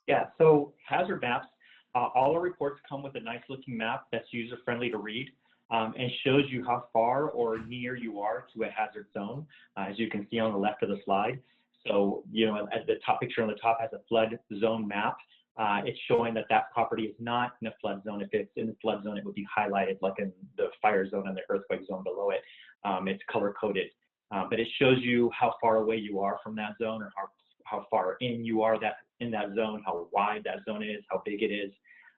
Yeah, so Hazard Maps, all our reports come with a nice looking map that's user friendly to read, and shows you how far or near you are to a hazard zone, as you can see on the left of the slide. So, at the top picture on the top has a flood zone map. It's showing that that property is not in a flood zone. If it's in the flood zone, it would be highlighted like in the fire zone and the earthquake zone below it. It's color coded, but it shows you how far away you are from that zone, or how far in you are in that zone, how wide that zone is, how big it is.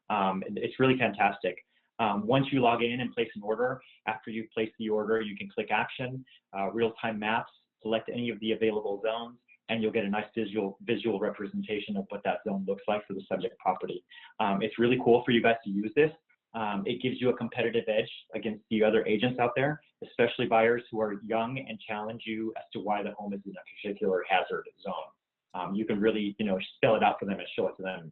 And it's really fantastic. Once you log in and place an order, after you've placed the order, you can click action, real-time maps, select any of the available zones, and you'll get a nice visual representation of what that zone looks like for the subject property. It's really cool for you guys to use this. It gives you a competitive edge against the other agents out there, especially buyers who are young, and challenge you as to why the home is in a particular hazard zone. You can really, spell it out for them and show it to them,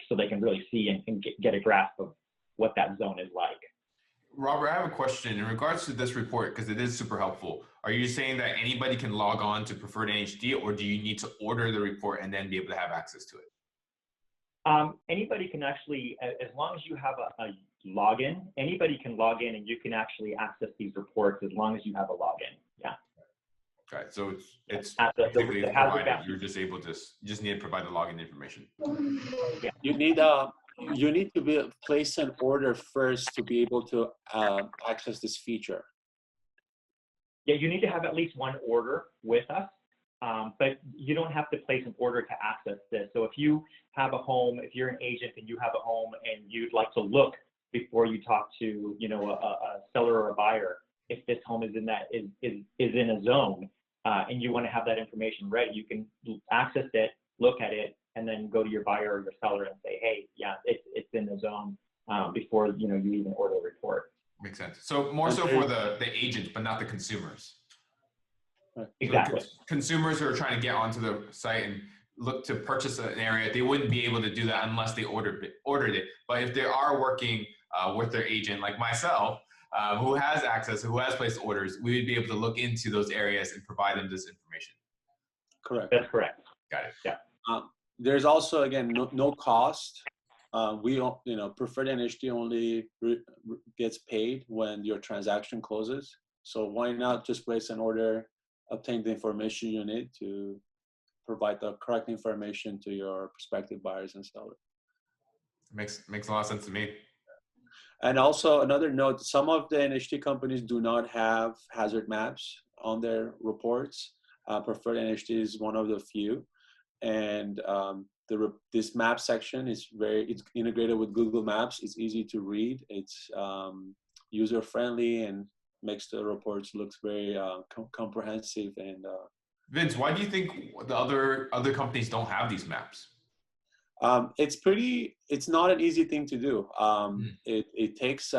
so they can really see and get a grasp of what that zone is like. Robert, I have a question in regards to this report, because it is super helpful. Are you saying that anybody can log on to Preferred NHD, or do you need to order the report and then be able to have access to it? Anybody can actually, as long as you have a login, anybody can log in and you can actually access these reports as long as you have a login. Yeah. Okay, so it's the provided. You're just able to, you just need to provide the login information. Yeah. You need to place an order first to be able to access this feature. Yeah, you need to have at least one order with us, but you don't have to place an order to access this. So if you have a home, if you're an agent and you have a home and you'd like to look before you talk to, a seller or a buyer, if this home is in a zone, and you want to have that information ready, you can access it, look at it, and then go to your buyer or your seller and say, hey, yeah, it's in the zone, before you even order a report. Makes sense. So more so for the agents, but not the consumers. Exactly. So consumers who are trying to get onto the site and look to purchase an area, they wouldn't be able to do that unless they ordered it. But if they are working with their agent, like myself, who has access, who has placed orders, we would be able to look into those areas and provide them this information. Correct. That's correct. Got it. Yeah. There's also, again, no cost. We don't, Preferred NHD only gets paid when your transaction closes. So why not just place an order, obtain the information you need to provide the correct information to your prospective buyers and sellers. Makes a lot of sense to me. And also another note, some of the NHD companies do not have hazard maps on their reports. Preferred NHD is one of the few. And this map section is it's integrated with Google Maps. It's easy to read. It's user friendly and makes the reports looks very comprehensive. And Vince, why do you think the other companies don't have these maps? It's not an easy thing to do. It takes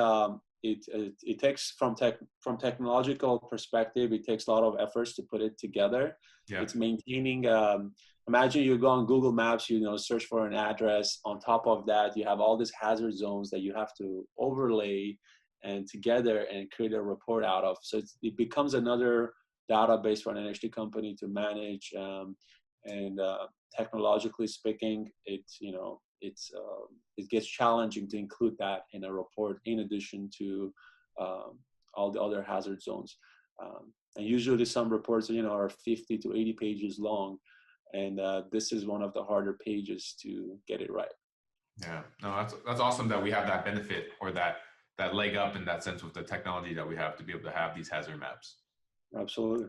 from technological perspective, it takes a lot of efforts to put it together. Yeah. It's maintaining, imagine you go on Google Maps, search for an address. On top of that, you have all these hazard zones that you have to overlay and together and create a report out of. So it becomes another database for an NHD company to manage. And technologically speaking, it gets challenging to include that in a report in addition to all the other hazard zones. And usually some reports, are 50 to 80 pages long, and this is one of the harder pages to get it right. Yeah, no, that's awesome that we have that benefit, or that leg up in that sense with the technology that we have to be able to have these hazard maps. Absolutely.